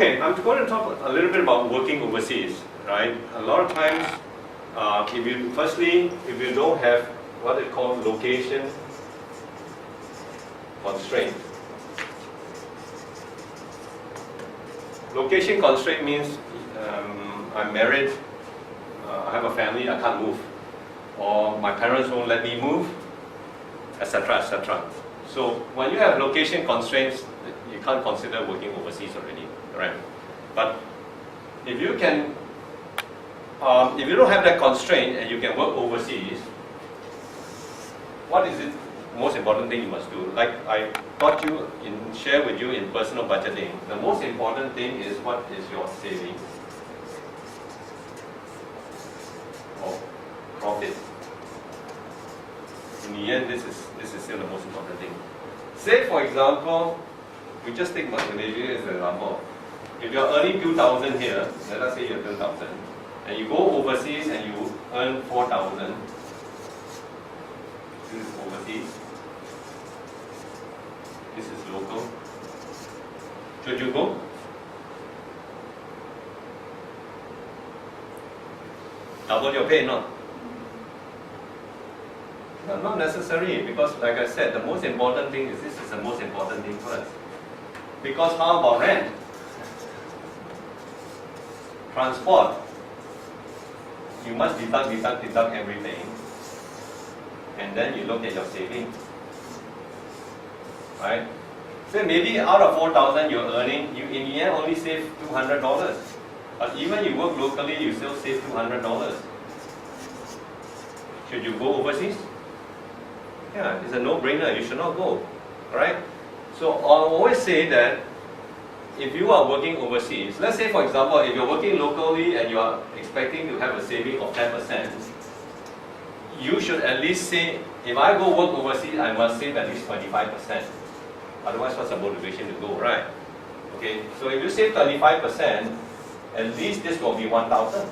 Okay, I'm going to talk a little bit about working overseas, right? A lot of times, if you don't have what they call location constraint. Location constraint means I'm married, I have a family, I can't move, or my parents won't let me move, etc., etc. So when you have location constraints, you can't consider working overseas already, right? But if you can, if you don't have that constraint and you can work overseas, what is it? Most important thing you must do? Like I taught you share with you in personal budgeting. The most important thing is what is your savings or profit. In the end, this is still the most important thing. Say for example, we just take Malaysia as an example. If you're earning 2,000 here, let us say you're 2,000, and you go overseas and you earn 4,000. This is overseas. This is local. Should you go? Double your pay, no? No, not necessary, because like I said, the most important thing is this is the most important thing first. Because how about rent? Transport. You must deduct everything. And then you look at your savings. Right? So maybe out of 4,000 you're earning, you in the end only save $200. But even you work locally, you still save $200. Should you go overseas? Yeah, it's a no-brainer. You should not go. Right? So I always say that if you are working overseas, let's say for example, if you're working locally and you are expecting to have a saving of 10%, you should at least say, if I go work overseas, I must save at least 25%. Otherwise, what's the motivation to go, right? Okay, so if you save 25%, at least this will be 1,000.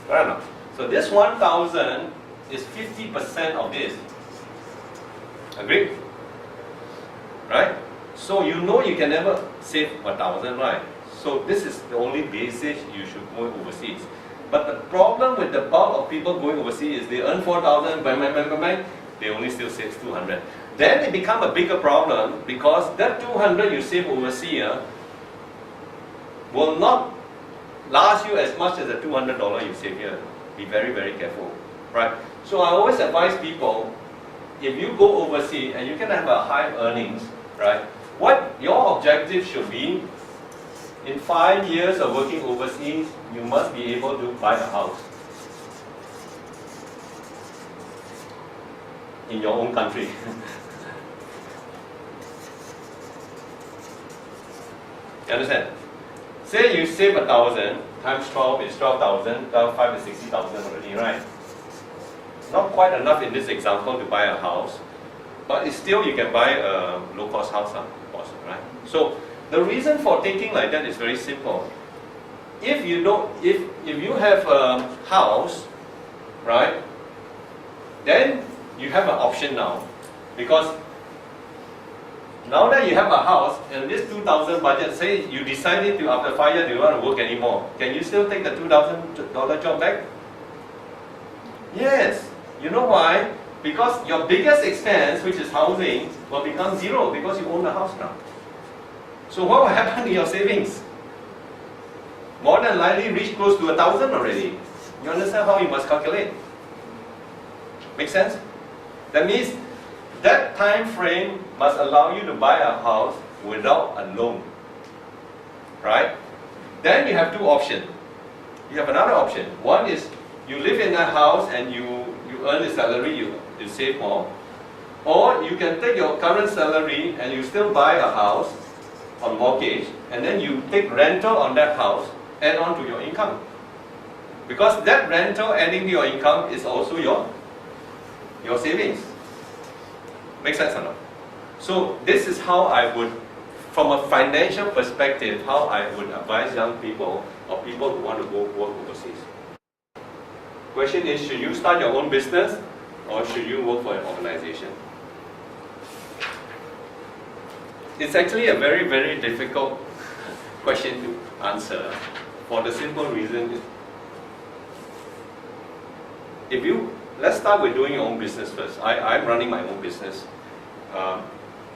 Right enough. So this 1,000 is 50% of this. Agreed? Right? So you know you can never save 1,000, right? So this is the only basis you should go overseas. But the problem with the bulk of people going overseas is they earn 4,000, they only still save 200. Then it becomes a bigger problem because that 200 you save overseas will not last you as much as the $200 you save here. Be very, very careful, right? So I always advise people, if you go overseas and you can have a high earnings, right? What your objective should be, in 5 years of working overseas, you must be able to buy a house in your own country. You understand? Say you save 1,000 times 12 is 12,000, times 5 is 60,000 already, right? Not quite enough in this example to buy a house, but it's still you can buy a low-cost house, of course, right? So the reason for thinking like that is very simple. If you don't, if you have a house, right, then you have an option now, because now that you have a house and this 2,000 budget, say you decided to after 5 years you don't want to work anymore, can you still take the $2,000 job back? Yes. You know why? Because your biggest expense, which is housing, will become zero because you own the house now. So what will happen to your savings? More than likely reach close to 1,000 already. You understand how you must calculate? Make sense? That means that time frame must allow you to buy a house without a loan. Right? Then you have two options. You have another option. One is you live in that house and you earn a salary, you save more. Or you can take your current salary and you still buy a house on mortgage, and then you take rental on that house, add on to your income. Because that rental adding to your income is also your savings. Make sense or not? So this is how I would, from a financial perspective, how I would advise young people or people who want to go work overseas. Question is, should you start your own business or should you work for an organization? It's actually a very, very difficult question to answer for the simple reason. Let's start with doing your own business first. I'm running my own business.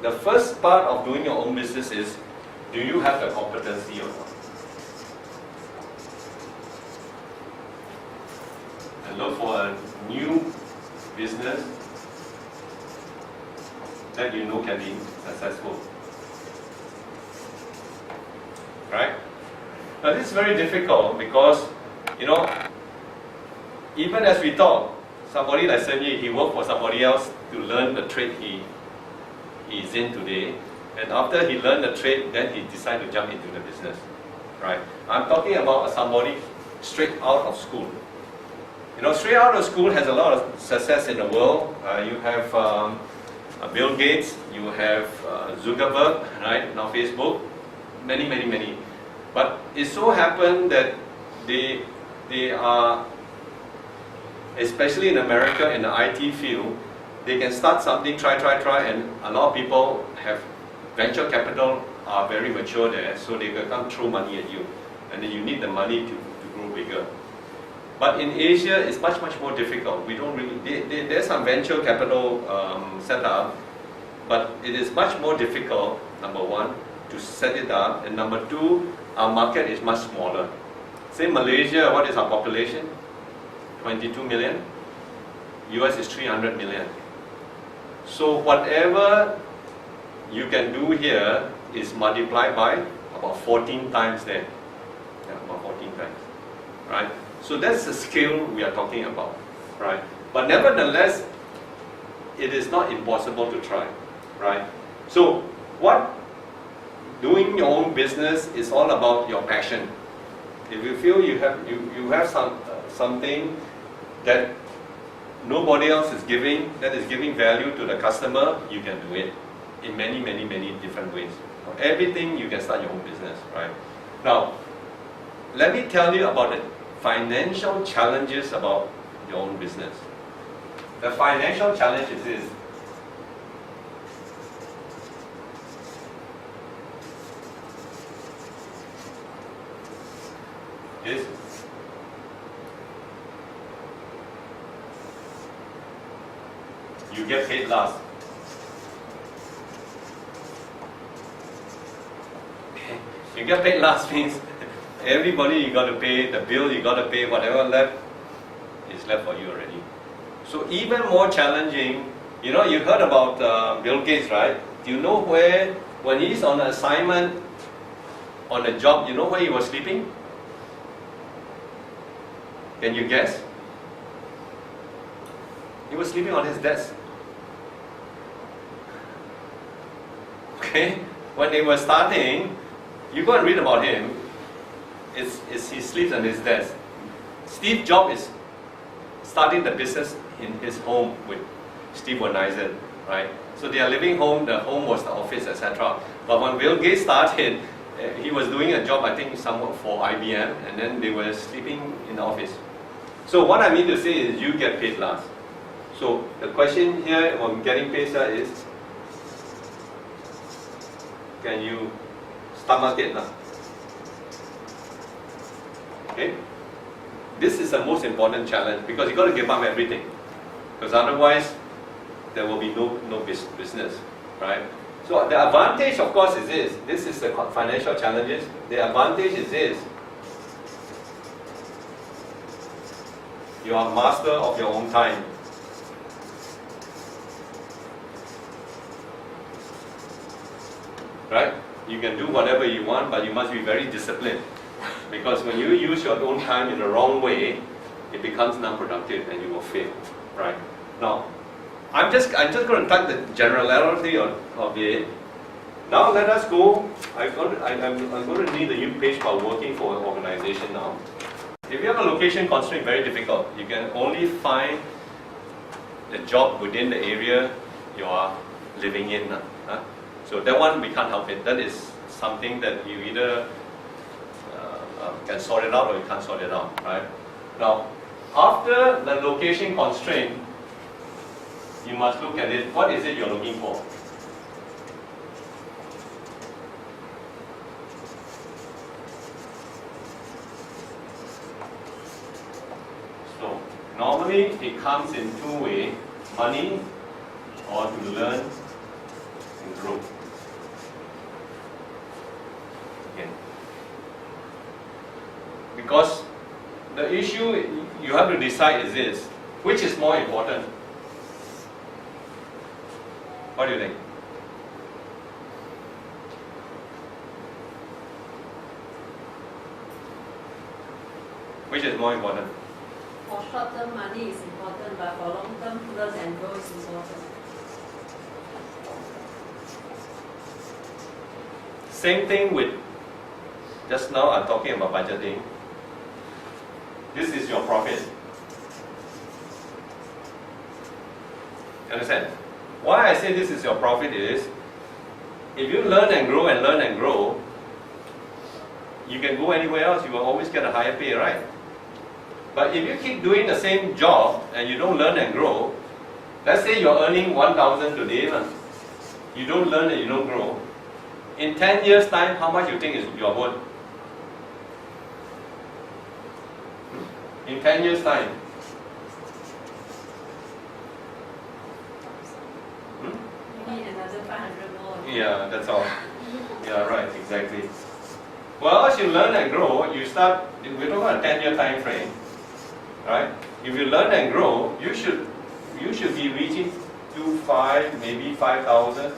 The first part of doing your own business is, do you have the competency or not? And look for a new business that you know can be successful. Right? Now this is very difficult because, even as we talk, somebody like Senyi, he worked for somebody else to learn the trade he is in today. And after he learned the trade, then he decided to jump into the business. Right? I'm talking about somebody straight out of school. Straight out of school has a lot of success in the world. You have Bill Gates, you have Zuckerberg, right? Now Facebook, many. But it so happened that they are, especially in America, in the IT field, they can start something, try, and a lot of people have venture capital are very mature there, so they can come throw money at you, and then you need the money to grow bigger. But in Asia, it's much more difficult. We don't really, there's some venture capital set up, but it is much more difficult, number one, to set it up, and number two, our market is much smaller. Say Malaysia, what is our population? 22 million. US is 300 million. So whatever you can do here is multiplied by about 14 times there. Yeah, about 14 times. Right? So that's the scale we are talking about. Right? But nevertheless, it is not impossible to try. Right? So what doing your own business is all about your passion. If you feel you have something that nobody else is giving, that is giving value to the customer, you can do it in many different ways. Everything you can start your own business, right? Now, let me tell you about the financial challenges about your own business. The financial challenge is this. You get paid last. You get paid last means everybody you got to pay, the bill you got to pay, whatever left is left for you already. So even more challenging, you heard about Bill Gates, right? Do you know where, when he's on an assignment, on a job, you know where he was sleeping? Can you guess? He was sleeping on his desk. Okay? When they were starting, you go and read about him, he sleeps on his desk. Steve Jobs is starting the business in his home with Steve Wozniak, right? So they are living home, the home was the office, etc. But when Bill Gates started, he was doing a job, I think, somewhat for IBM, and then they were sleeping in the office. So what I mean to say is you get paid last. So the question here on getting paid is, can you stomach it now? Okay? This is the most important challenge because you got to give up everything. Because otherwise, there will be no business, right? So the advantage, of course, is this. This is the financial challenges. The advantage is this. You are master of your own time. Right? You can do whatever you want, but you must be very disciplined. Because when you use your own time in the wrong way, it becomes non-productive and you will fail. Right? Now, I'm just going to touch the generality of it. Now let us go. I'm going to need a new page for working for an organization now. If you have a location constraint, very difficult. You can only find the job within the area you are living in. So that one we can't help it. That is something that you either can sort it out or you can't sort it out, right? Now, after the location constraint, you must look at it. What is it you're looking for? Normally, it comes in two ways: money or to learn and grow. Okay. Because the issue you have to decide is this: which is more important? What do you think? Which is more important? For short-term, money is important, but for long-term, learn and grow is important. Same thing with, just now I'm talking about budgeting. This is your profit. You understand? Why I say this is your profit is, if you learn and grow, you can go anywhere else, you will always get a higher pay, right? But if you keep doing the same job and you don't learn and grow, let's say you're earning 1,000 today, you don't learn and you don't grow. In 10 years' time, how much you think is your worth? In 10 years' time. Maybe another 500 more. Yeah, that's all. Yeah, right, exactly. Well, as you learn and grow, you start, we're talking about a 10-year time frame, right? If you learn and grow, you should be reaching to 5, maybe 5,000,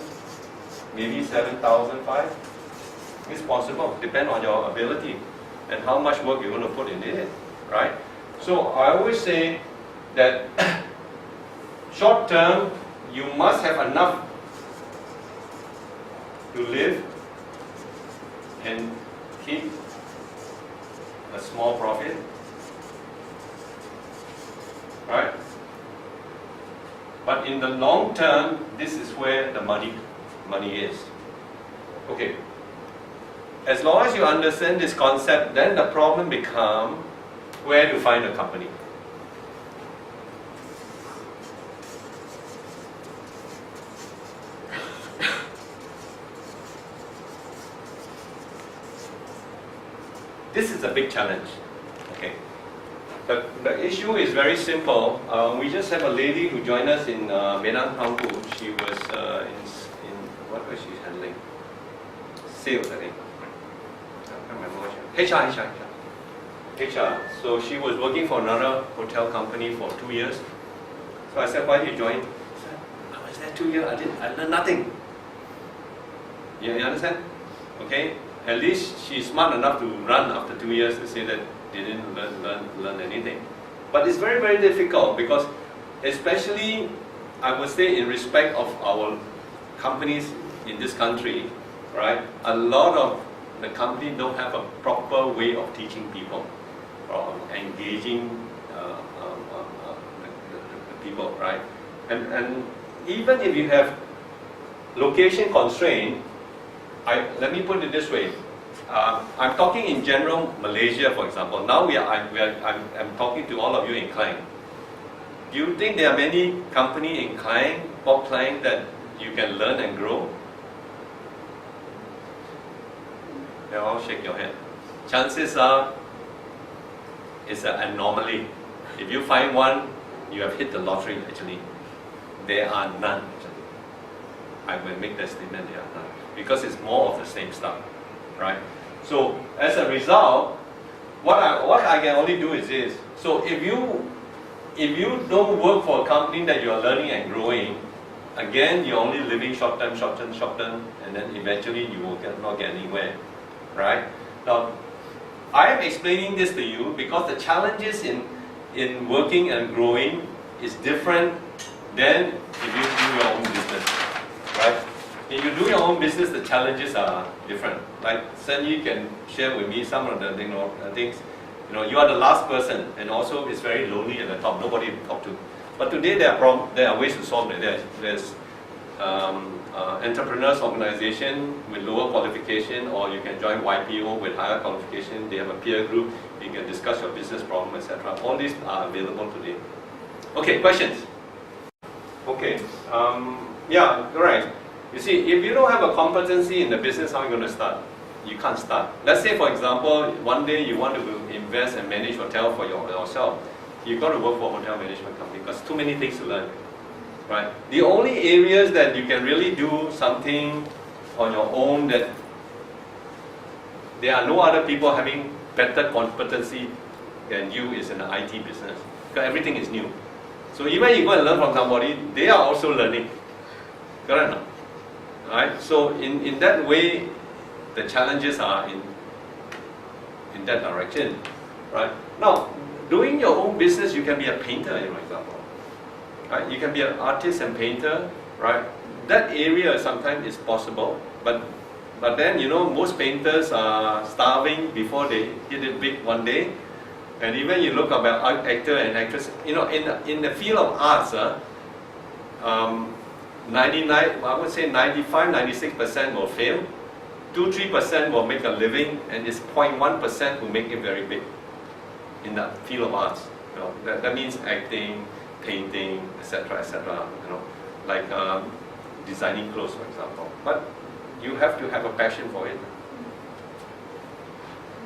maybe 7,005. It's possible, depend on your ability and how much work you're going to put in it, right? So I always say that short term, you must have enough to live and keep a small profit, right? But in the long term, this is where the money is. Okay. As long as you understand this concept, then the problem becomes where to find a company. This is a big challenge. Okay. The issue is very simple. We just have a lady who joined us in Penang, Hanggu. She was in what was she handling? Sales, I think. I can't remember what she HR. So she was working for another hotel company for 2 years. So I said, why did you join? She said, I was there 2 years. I learned nothing. You understand? Okay. At least she's smart enough to run after 2 years to say that they didn't learn anything. But it's very, very difficult because, especially, I would say, in respect of our companies in this country, right? A lot of the company don't have a proper way of teaching people or engaging the people, right? And even if you have location constraint, let me put it this way. I'm talking in general, Malaysia, for example. Now I'm talking to all of you in Klang. Do you think there are many companies in Klang, Port Klang, that you can learn and grow? They all shake your head. Chances are, it's an anomaly. If you find one, you have hit the lottery, actually. There are none, actually. I will make that statement, there are none. Because it's more of the same stuff, right? So as a result, what I can only do is this. So if you don't work for a company that you are learning and growing, again you're only living short term, and then eventually you will not get anywhere, right? Now, I am explaining this to you because the challenges in working and growing is different than if you do your own business, right? If you do your own business, the challenges are different. Like Sanyi can share with me some of the things. You are the last person, and also it's very lonely at the top. Nobody to talk to. But today there are ways to solve it. There's entrepreneurs organization with lower qualification, or you can join YPO with higher qualification. They have a peer group. You can discuss your business problem, etc. All these are available today. Okay, questions? Okay. Yeah, right. You see, if you don't have a competency in the business, how are you going to start? You can't start. Let's say, for example, one day you want to invest and manage hotel for yourself. you've got to work for a hotel management company because too many things to learn. Right? The only areas that you can really do something on your own that there are no other people having better competency than you is in the IT business. Because everything is new. So even you go and learn from somebody, they are also learning. Correct? No? Right? So in that way, the challenges are in that direction. Right? Now, doing your own business, you can be a painter, for example. Right? You can be an artist and painter, right? That area sometimes is possible, but then most painters are starving before they hit it big one day. And even you look about actor and actress, in the field of arts, 99, I would say 95, 96% will fail. 2-3% will make a living, and it's 0.1% who make it very big in the field of arts. That means acting, painting, etc., etc. Like designing clothes, for example. But you have to have a passion for it.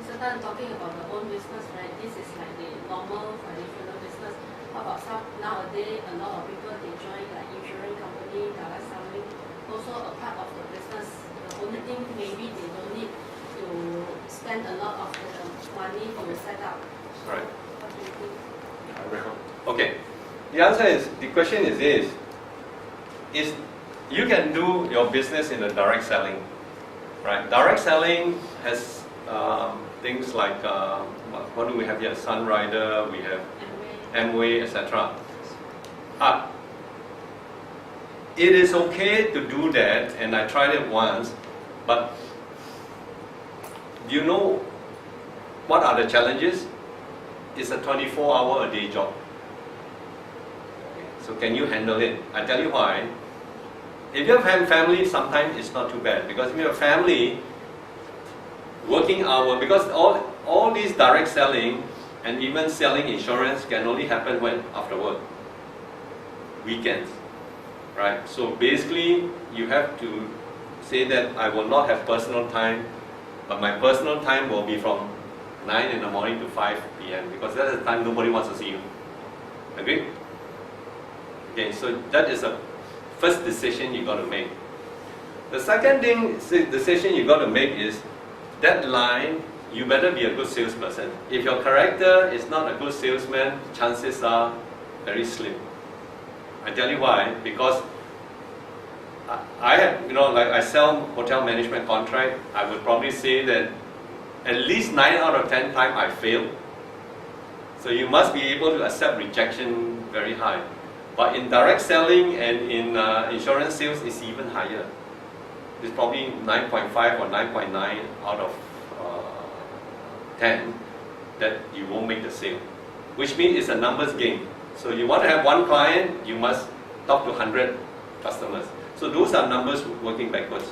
So then talking about the own business, right? This is like the normal traditional business. How about some nowadays? A lot of people they join like insurance company, direct selling. Also a part of the business. The only thing maybe they don't need to spend a lot of the money to set up. Right. What do you think? Okay. The answer is, the question is this, is you can do your business in the direct selling, right? Direct selling has things like, what do we have here? Sunrider, we have Amway, etc. It is okay to do that, and I tried it once, but do you know what are the challenges? It's a 24-hour-a-day job. So can you handle it? I tell you why. If you have family, sometimes it's not too bad, because if you have family, working hour, because all these direct selling and even selling insurance can only happen when? After work. Weekends. Right? So basically, you have to say that I will not have personal time, but my personal time will be from 9 in the morning to 5 p.m. because that's the time nobody wants to see you. Agree? Okay, so that is the first decision you got to make. The second decision you got to make is that line, you better be a good salesperson. If your character is not a good salesman, chances are very slim. I tell you why, because I have, like I sell hotel management contract, I would probably say that at least 9 out of 10 times I fail. So you must be able to accept rejection very high. But in direct selling and in insurance sales, it's even higher. It's probably 9.5 or 9.9 out of 10 that you won't make the sale. Which means it's a numbers game. So you want to have one client, you must talk to 100 customers. So those are numbers working backwards,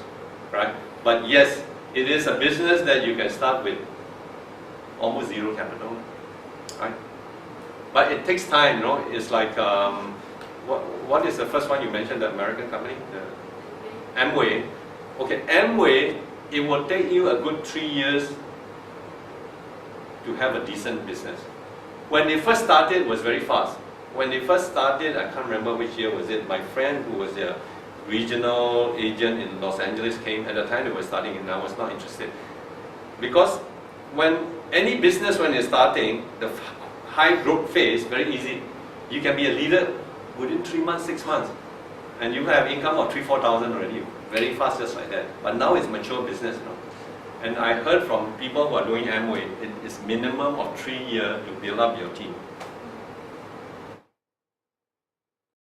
right? But yes, it is a business that you can start with almost zero capital, right? But it takes time, It's like, what is the first one you mentioned, the American company? The Amway. Okay, Amway, it will take you a good 3 years to have a decent business. When they first started, it was very fast. When they first started, I can't remember which year was it, my friend who was their regional agent in Los Angeles came. At the time they were starting and I was not interested. Because when any business, when you're starting, the high growth phase, very easy. You can be a leader within 3 months, 6 months. And you have income of 3,000-4,000 already. Very fast, just like that. But now it's mature business, And I heard from people who are doing Amway, it is minimum of 3 years to build up your team.